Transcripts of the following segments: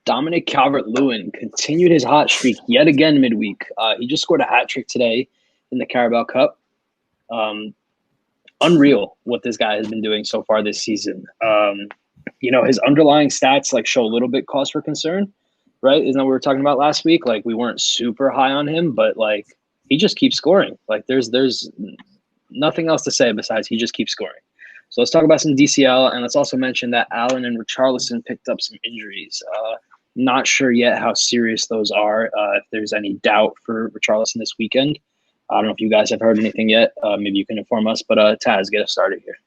Dominic Calvert-Lewin continued his hot streak yet again midweek. He just scored a hat trick today in the Carabao Cup. Unreal what this guy has been doing so far this season. His underlying stats show a little bit cause for concern, right? Isn't that what we were talking about last week? We weren't super high on him, but he just keeps scoring. There's nothing else to say besides he just keeps scoring. So let's talk about some DCL, and let's also mention that Allan and Richarlison picked up some injuries. Not sure yet how serious those are. If there's any doubt for Richarlison this weekend. I don't know if you guys have heard anything yet. Maybe you can inform us. But Tazz, get us started here.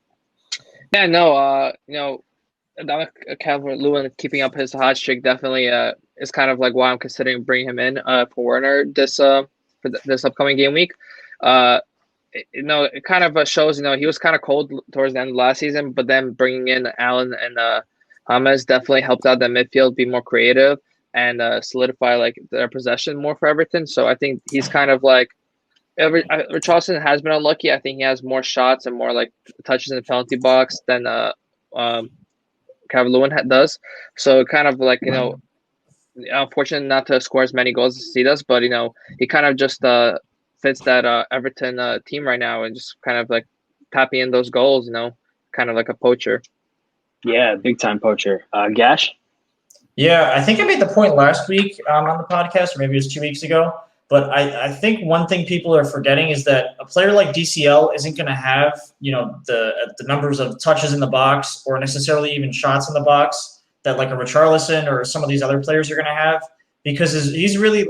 Yeah, no, Dominic Calvert-Lewin keeping up his hot streak definitely is kind of why I'm considering bringing him in for Werner this upcoming game week. It kind of shows, he was kind of cold towards the end of last season, but then bringing in Allan and James definitely helped out that midfield be more creative and solidify their possession more for Everton. So I think he's kind of Richarlison has been unlucky. I think he has more shots and more touches in the penalty box than Calvert-Lewin does. So kind of unfortunate not to score as many goals as he does, but he kind of just fits that Everton team right now and just kind of tapping in those goals, kind of like a poacher. Yeah, big time poacher. Gasch? Yeah, I think I made the point last week on the podcast, or maybe it was 2 weeks ago. But I think one thing people are forgetting is that a player like DCL isn't going to have, the numbers of touches in the box or necessarily even shots in the box that a Richarlison or some of these other players are going to have, because he's really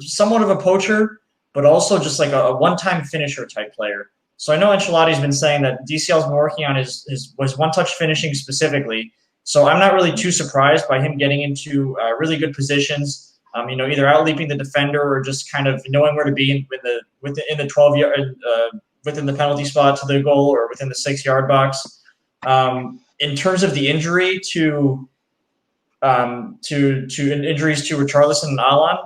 somewhat of a poacher, but also just a one-time finisher type player. So I know Ancelotti's been saying that DCL's been working on his one-touch finishing specifically. So I'm not really too surprised by him getting into really good positions. Either out-leaping the defender or just kind of knowing where to be in the 12-yard within the penalty spot to the goal or within the 6-yard box. In terms of the injury to injuries to Richarlison and Allan,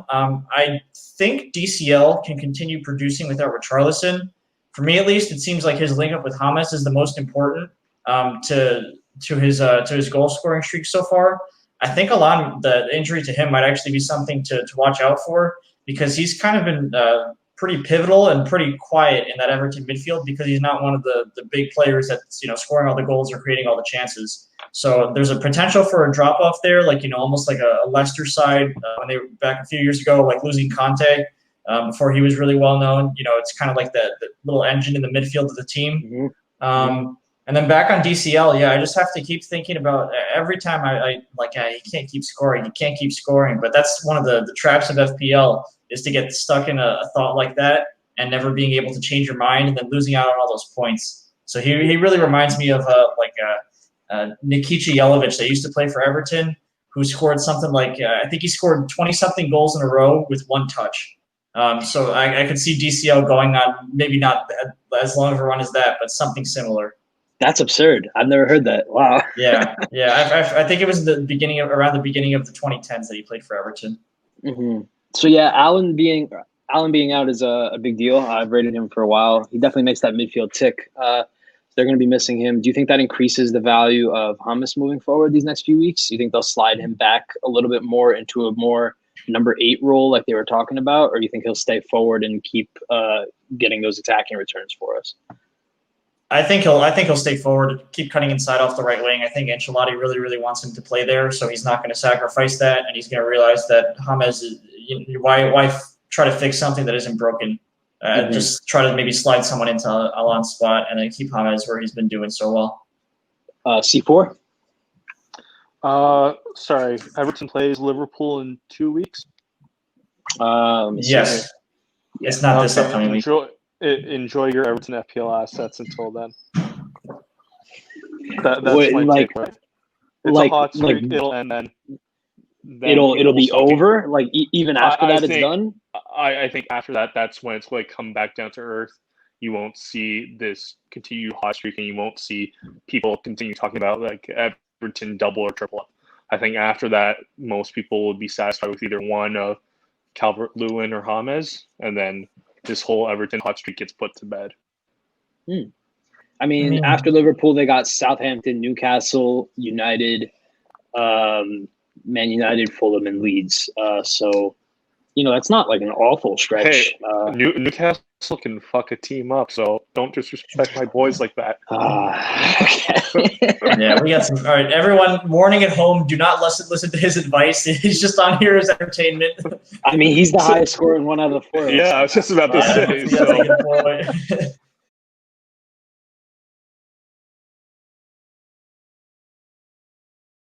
I think DCL can continue producing without Richarlison. For me, at least, it seems like his link up with James is the most important to his goal scoring streak so far. I think Allan, the injury to him might actually be something to watch out for, because he's kind of been pretty pivotal and pretty quiet in that Everton midfield, because he's not one of the big players that's scoring all the goals or creating all the chances. So there's a potential for a drop off there, almost like a Leicester side when they were back a few years ago, losing Conte before he was really well known. It's kind of like the little engine in the midfield of the team. Mm-hmm. And then back on DCL, yeah, I just have to keep thinking about every time he can't keep scoring. He can't keep scoring. But that's one of the traps of FPL, is to get stuck in a thought like that and never being able to change your mind and then losing out on all those points. So he really reminds me of Nikica Jelavic that used to play for Everton, who scored something I think he scored 20-something goals in a row with one touch. So I could see DCL going on, maybe not as long of a run as that, but something similar. That's absurd. I've never heard that. Wow. Yeah. I think it was around the beginning of the 2010s that he played for Everton. Mm-hmm. So yeah, Allan being out is a big deal. I've rated him for a while. He definitely makes that midfield tick. They're going to be missing him. Do you think that increases the value of James moving forward these next few weeks? Do you think they'll slide him back a little bit more into a more number 8 role like they were talking about, or do you think he'll stay forward and keep getting those attacking returns for us? I think he'll stay forward, keep cutting inside off the right wing. I think Ancelotti really, really wants him to play there, so he's not going to sacrifice that, and he's going to realize that James is why try to fix something that isn't broken. Just try to maybe slide someone into Allan's spot and then keep James where he's been doing so well. C4. Sorry, Everton plays Liverpool in 2 weeks. Yes, it's not this upcoming week. Enjoy your Everton FPL assets until then. That's Wait, my take, right? It's a hot streak. It'll end then. It'll be over. Even after that, it's done. I think after that, that's when it's come back down to earth. You won't see this continued hot streak, and you won't see people continue talking about Everton double or triple up. I think after that, most people would be satisfied with either one of Calvert-Lewin or James, and then this whole Everton hot streak gets put to bed. I mean, after Liverpool, they got Southampton, Newcastle, United, Man United, Fulham, and Leeds. So, that's not like an awful stretch. Hey, Newcastle can fuck a team up, so don't disrespect my boys like that. Okay. Yeah, we got some. All right, everyone, mourning at home, do not listen to his advice. He's just on here as entertainment. I mean, he's the highest scorer in one out of the four. Yeah, I was just about to say. That's a good point.